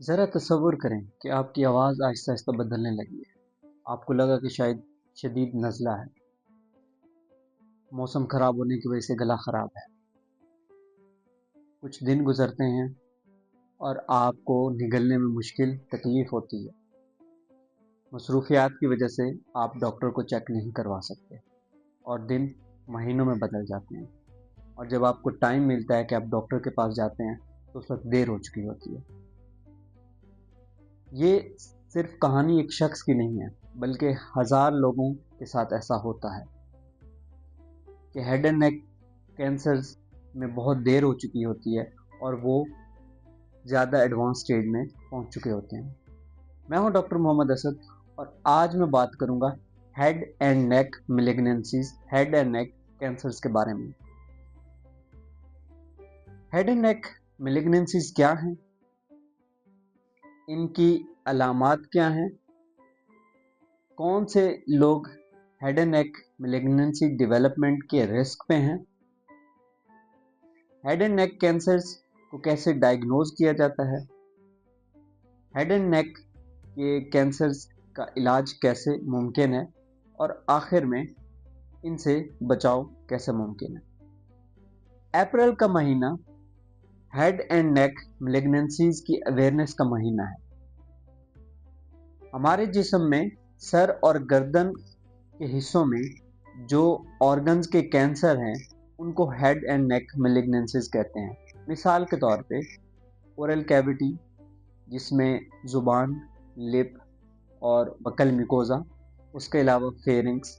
ज़रा तसव्वुर करें कि आपकी आवाज़ आहिस्ता-आहिस्ता बदलने लगी है। आपको लगा कि शायद शदीद नज़ला है, मौसम ख़राब होने की वजह से गला ख़राब है। कुछ दिन गुज़रते हैं और आपको निगलने में मुश्किल, तकलीफ़ होती है। मसरूफ़ियात की वजह से आप डॉक्टर को चेक नहीं करवा सकते और दिन महीनों में बदल जाते हैं। और जब आपको टाइम मिलता है कि आप डॉक्टर के पास जाते हैं, तो उस वक़्त देर हो चुकी होती है। ये सिर्फ़ कहानी एक शख़्स की नहीं है, बल्कि हज़ार लोगों के साथ ऐसा होता है कि हेड एंड नेक कैंसर्स में बहुत देर हो चुकी होती है और वो ज़्यादा एडवांस स्टेज में पहुंच चुके होते हैं। मैं हूं डॉक्टर मोहम्मद असद और आज मैं बात करूंगा head and neck malignancies, head and neck cancers के बारे में। हेड एंड नेक मेलिग्नेंसीज क्या हैं, इनकी अलामात क्या हैं, कौन से लोग head and neck malignancy development के रिस्क पे हैं, हेड एंड नेक कैंसर्स को कैसे डायग्नोज किया जाता है, हेड एंड नेक के कैंसर्स का इलाज कैसे मुमकिन है और आखिर में इनसे बचाव कैसे मुमकिन है। अप्रैल का महीना हेड एंड नेक मेलिग्नेंसीज की अवेयरनेस का महीना है। हमारे जिस्म में सर और गर्दन के हिस्सों में जो ऑर्गन्स के कैंसर हैं, उनको हेड एंड नेक मेलिग्नेंसीज कहते हैं। मिसाल के तौर पे ओरल कैविटी, जिसमें ज़ुबान, लिप और बकल मिकोजा, उसके अलावा फेरिंग्स,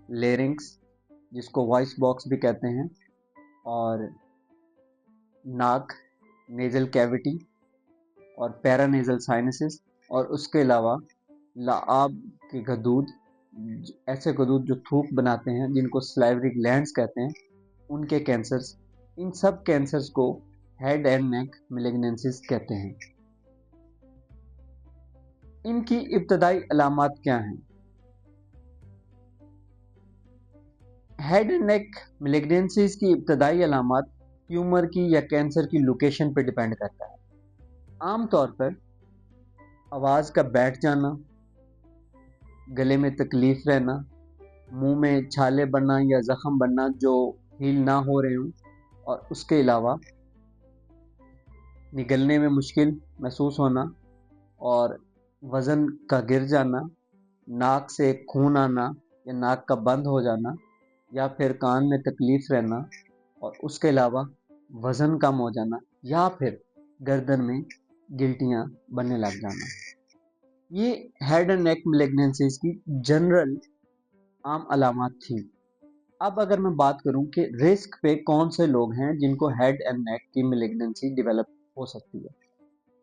लेरिंग्स जिसको वॉइस बॉक्स भी कहते हैं, और नाक, नेजल कैविटी और पैरानेजल साइनसेस, और उसके अलावा लाआब के गदूद, ऐसे गदूद जो थूक बनाते हैं जिनको सलाइवरी ग्लैंड्स कहते हैं, उनके कैंसर्स, इन सब कैंसर्स को हेड एंड नेक मेलिग्नेंसीज कहते हैं। इनकी इब्तदाई अलामात क्या हैं? हेड एंड नेक मेलिग्नेंसीज की इब्तदाई अलामात ट्यूमर की या कैंसर की लोकेशन पर डिपेंड करता है। आमतौर पर आवाज़ का बैठ जाना, गले में तकलीफ रहना, मुंह में छाले बनना या जख्म बनना जो हील ना हो रहे हों, और उसके अलावा निगलने में मुश्किल महसूस होना और वज़न का गिर जाना, नाक से खून आना या नाक का बंद हो जाना, या फिर कान में तकलीफ रहना और उसके अलावा वज़न कम हो जाना, या फिर गर्दन में गिल्टियाँ बनने लग जाना। ये हेड एंड नेक मेलिग्नेंसीज की जनरल आम अलामात थी। अब अगर मैं बात करूं कि रिस्क पे कौन से लोग हैं जिनको हेड एंड नेक की मेलिग्नेंसी डेवलप हो सकती है,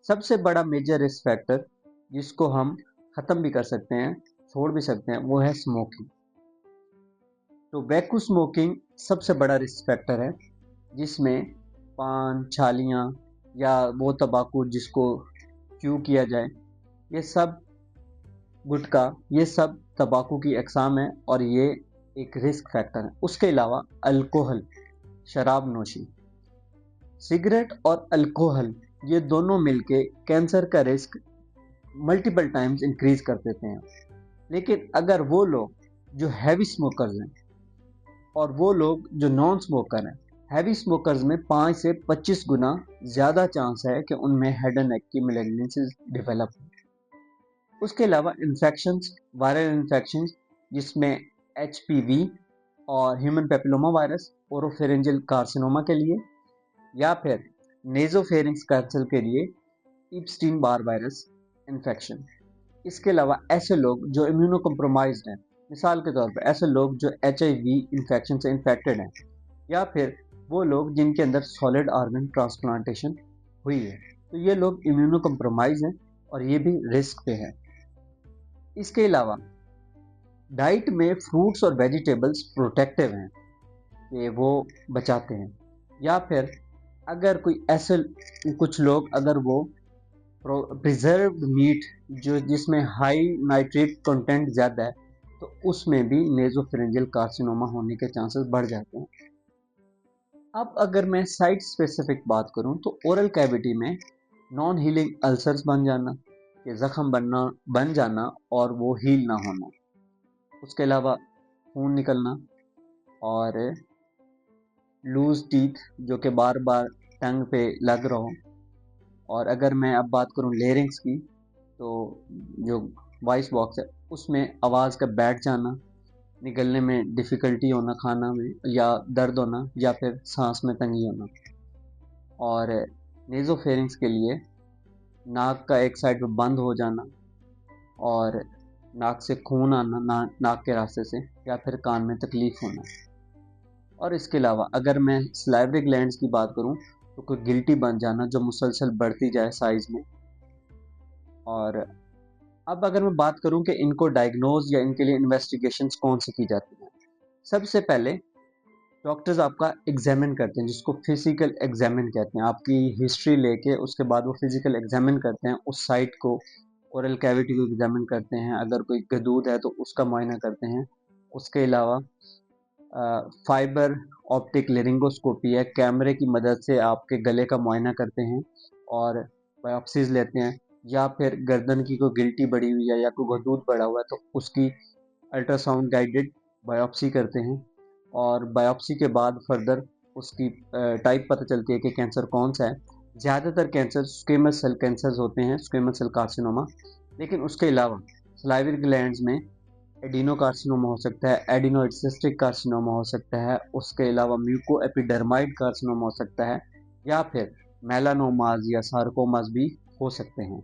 सबसे बड़ा मेजर रिस्क फैक्टर जिसको हम ख़त्म भी कर सकते हैं, छोड़ भी सकते हैं, वो है स्मोकिंग। टोबैको स्मोकिंग सबसे बड़ा रिस्क फैक्टर है, जिसमें पान, छालियाँ या वो तंबाकू जिसको च्यू किया जाए, ये सब, गुटखा, ये सब तंबाकू की अक़साम है और ये एक रिस्क फैक्टर है। उसके अलावा अल्कोहल, शराब नोशी, सिगरेट और अल्कोहल, ये दोनों मिलके कैंसर का रिस्क मल्टीपल टाइम्स इंक्रीज कर देते हैं। लेकिन अगर वो लोग जो हैवी स्मोकर्स हैं और वो लोग जो नॉन स्मोकर हैं, हैवी स्मोकर्स में 5 से 25 गुना ज़्यादा चांस है कि उनमें हेड एंड नेक की मेलिग्नेंसी डेवलप हो। उसके अलावा इन्फेक्शंस, वायरल इन्फेक्शंस, जिसमें HPV और human papilloma virus, oropharyngeal carcinoma के लिए, या फिर नेजोफेरिंक्स कैंसर के लिए इप्स्टीन बार वायरस इन्फेक्शन। इसके अलावा ऐसे लोग जो इम्यूनो कम्प्रोमाइज्ड हैं, मिसाल के तौर पर ऐसे लोग जो HIV इन्फेक्शन से इन्फेक्टेड हैं, या फिर वो लोग जिनके अंदर सॉलिड ऑर्गन ट्रांसप्लांटेशन हुई है, तो ये लोग इम्यूनो कम्प्रोमाइज हैं और ये भी रिस्क पे हैं। इसके अलावा डाइट में फ्रूट्स और वेजिटेबल्स प्रोटेक्टिव हैं कि वो बचाते हैं, या फिर अगर कोई ऐसे कुछ लोग अगर वो प्रिजर्व्ड मीट जो जिसमें हाई नाइट्रेट कंटेंट ज़्यादा है, तो उसमें भी नेजोफेरेंजियल कार्सिनोमा होने के चांसेस बढ़ जाते हैं। अब अगर मैं साइट स्पेसिफिक बात करूं तो ओरल कैविटी में नॉन हीलिंग अल्सर्स बन जाना, कि ज़ख़म बन जाना और वो हील ना होना। उसके अलावा खून निकलना और लूज टीथ जो कि बार बार टंग पे लग रहा हो। और अगर मैं अब बात करूं लेरिंग्स की, तो जो वॉइस बॉक्स है उसमें आवाज़ का बैठ जाना, निकलने में डिफ़िकल्टी होना, खाना में या दर्द होना, या फिर सांस में तंगी होना। और नेज़ोफेरिंग्स के लिए नाक का एक साइड पे बंद हो जाना और नाक से खून आना, नाक के रास्ते से, या फिर कान में तकलीफ होना। और इसके अलावा अगर मैं सलाइवरी ग्लैंड्स की बात करूं, तो कोई गिल्टी बन जाना जो मुसलसल बढ़ती जाए साइज में। और अब अगर मैं बात करूं कि इनको डायग्नोज या इनके लिए इन्वेस्टिगेशंस कौन सी की जाती हैं, सबसे पहले डॉक्टर्स आपका एग्जामिन करते हैं, जिसको फिजिकल एग्जामिन कहते हैं। आपकी हिस्ट्री लेके उसके बाद वो फिजिकल एग्जामिन करते हैं उस साइट को, ओरल कैविटी को एग्जामिन करते हैं, अगर कोई गदूद है तो उसका मुआयना करते हैं। उसके अलावा फाइबर ऑप्टिक लेरिंगोस्कोपी है, कैमरे की मदद से आपके गले का मुआयना करते हैं और बायोप्सीज लेते हैं। या फिर गर्दन की कोई गिल्टी बढ़ी हुई है या कोई गदूद बढ़ा हुआ है तो उसकी अल्ट्रासाउंड गाइडेड बायोप्सी करते हैं। और बायोप्सी के बाद फर्दर उसकी टाइप पता चलती है कि कैंसर कौन सा है। ज़्यादातर कैंसर स्क्वेमस सेल कैंसर्स होते हैं, स्क्वेमस सेल कार्सिनोमा। लेकिन उसके अलावा सलाइवरी ग्लैंड्स में एडिनोकार्सिनोमा हो सकता है, एडिनोइड सिस्टिक कार्सिनोमा हो सकता है, उसके अलावा म्यूको एपिडर्माइड कार्सिनोमा हो सकता है, या फिर मेलानोमाज या सार्कोमाज भी हो सकते हैं।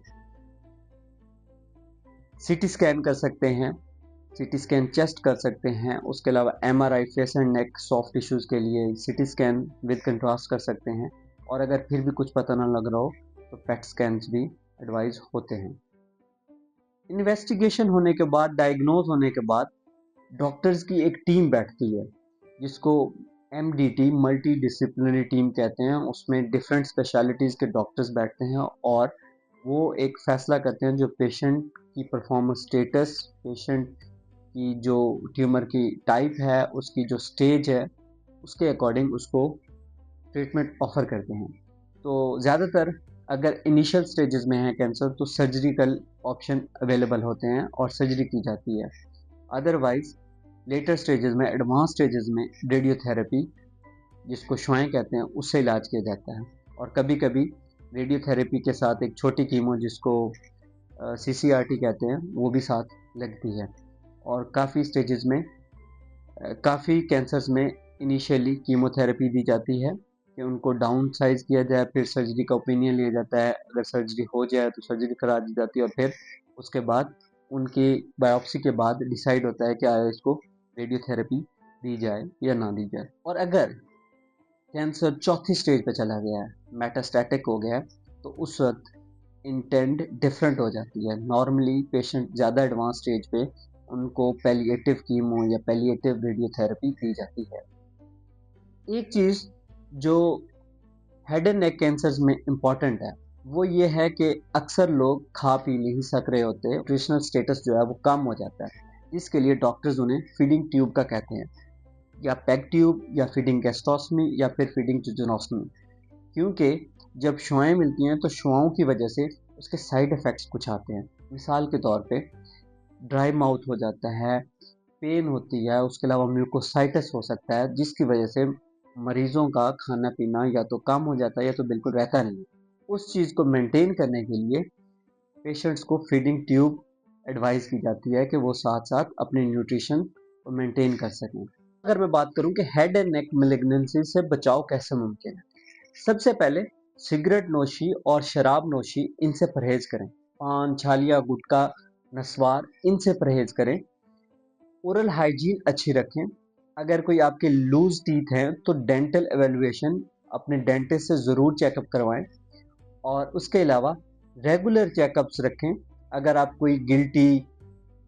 सीटी स्कैन कर सकते हैं, सीटी स्कैन चेस्ट कर सकते हैं। उसके अलावा MRI face and neck soft tissues के लिए सीटी स्कैन विद कंट्रास्ट कर सकते हैं। और अगर फिर भी कुछ पता ना लग रहा हो तो पेट स्कैन्स भी एडवाइज होते हैं। इन्वेस्टिगेशन होने के बाद, डायग्नोज होने के बाद, डॉक्टर्स की एक टीम बैठती है जिसको एमडीटी मल्टी डिसिप्लिनरी टीम कहते हैं। उसमें डिफरेंट स्पेशलिटीज़ के डॉक्टर्स बैठते हैं और वो एक फ़ैसला करते हैं जो पेशेंट की परफॉर्मेंस स्टेटस, पेशेंट की जो ट्यूमर की टाइप है, उसकी जो स्टेज है, उसके अकॉर्डिंग उसको ट्रीटमेंट ऑफर करते हैं। तो ज़्यादातर अगर इनिशियल स्टेजेस में है कैंसर तो सर्जिकल ऑप्शन अवेलेबल होते हैं और सर्जरी की जाती है। अदरवाइज लेटर स्टेजेस में, एडवांस स्टेजेस में रेडियोथेरेपी, जिसको शुआएं कहते हैं, उससे इलाज किया जाता है। और कभी कभी रेडियोथेरेपी के साथ एक छोटी कीमो जिसको सीसीआरटी कहते हैं वो भी साथ लगती है। और काफ़ी स्टेजेस में, काफ़ी कैंसर्स में इनिशियली कीमोथेरेपी दी जाती है कि उनको डाउन साइज किया जाए, फिर सर्जरी का ओपिनियन लिया जाता है। अगर सर्जरी हो जाए तो सर्जरी करा दी जाती है और फिर उसके बाद उनकी बायोप्सी के बाद डिसाइड होता है कि आया इसको रेडियोथेरेपी दी जाए या ना दी जाए। और अगर कैंसर चौथी स्टेज पे चला गया है, मेटास्टैटिक हो गया है, तो उस वक्त इंटेंट डिफरेंट हो जाती है। नॉर्मली पेशेंट ज़्यादा एडवांस स्टेज पे उनको पैलिएटिव कीमो या पैलिएटिव रेडियोथेरेपी दी जाती है। एक चीज़ जो हेड एंड नेक कैंसर्स में इम्पॉर्टेंट है वो ये है कि अक्सर लोग खा पी नहीं सक रहे होते, न्यूट्रिशनल स्टेटस जो है वो कम हो जाता है, जिसके लिए डॉक्टर्स उन्हें फीडिंग ट्यूब का कहते हैं, या पैक ट्यूब, या फीडिंग गैस्ट्रोस्टमी, या फिर फीडिंग ट्यूजनोस्टमी। क्योंकि जब शुआएं मिलती हैं तो शुआओं की वजह से उसके साइड इफ़ेक्ट्स कुछ आते हैं। मिसाल के तौर पे ड्राई माउथ हो जाता है, पेन होती है, उसके अलावा म्यूकोसाइटिस हो सकता है, जिसकी वजह से मरीजों का खाना पीना या तो कम हो जाता है या तो बिल्कुल रहता नहीं। उस चीज़ को मेंटेन करने के लिए पेशेंट्स को फीडिंग ट्यूब एडवाइस की जाती है कि वो साथ साथ अपनी न्यूट्रिशन को मेंटेन कर सकें। अगर मैं बात करूं कि हेड एंड नेक मेलिग्नेंसी से बचाव कैसे मुमकिन है, सबसे पहले सिगरेट नोशी और शराब नोशी, इनसे परहेज करें। पान, छालिया, गुटखा, नस्वार, इनसे परहेज करें। ओरल हाइजीन अच्छी रखें। अगर कोई आपके लूज टीथ हैं तो डेंटल एवेल्युएशन अपने डेंटिस्ट से ज़रूर चेकअप करवाएं। और उसके अलावा रेगुलर चेकअप्स रखें। अगर आप कोई गिल्टी,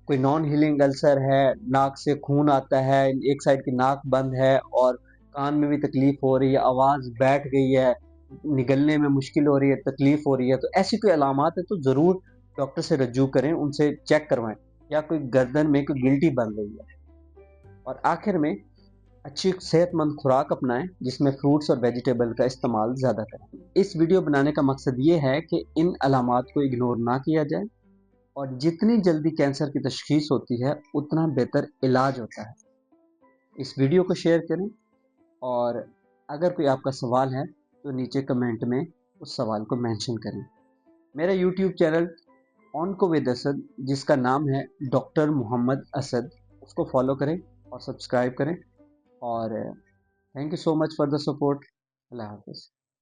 कोई नॉन हीलिंग अल्सर है, नाक से खून आता है, एक साइड की नाक बंद है और कान में भी तकलीफ हो रही है, आवाज़ बैठ गई है, निगलने में मुश्किल हो रही है, तकलीफ हो रही है, तो ऐसी कोई अलामात है तो ज़रूर डॉक्टर से रजू करें, उनसे चेक करवाएं। या कोई गर्दन में कोई गिल्टी बन रही है। और आखिर में अच्छी सेहतमंद खुराक अपनाएं जिसमें फ्रूट्स और वेजिटेबल का इस्तेमाल ज़्यादा करें। इस वीडियो बनाने का मकसद ये है कि इन अलामात को इग्नोर ना किया जाए और जितनी जल्दी कैंसर की तशखीस होती है उतना बेहतर इलाज होता है। इस वीडियो को शेयर करें और अगर कोई आपका सवाल है तो नीचे कमेंट में उस सवाल को मेंशन करें। मेरा YouTube channel onco with Asad, जिसका नाम है डॉक्टर मोहम्मद असद, उसको फॉलो करें और सब्सक्राइब करें। और thank you so much for the support. अल्लाह हाफिज़।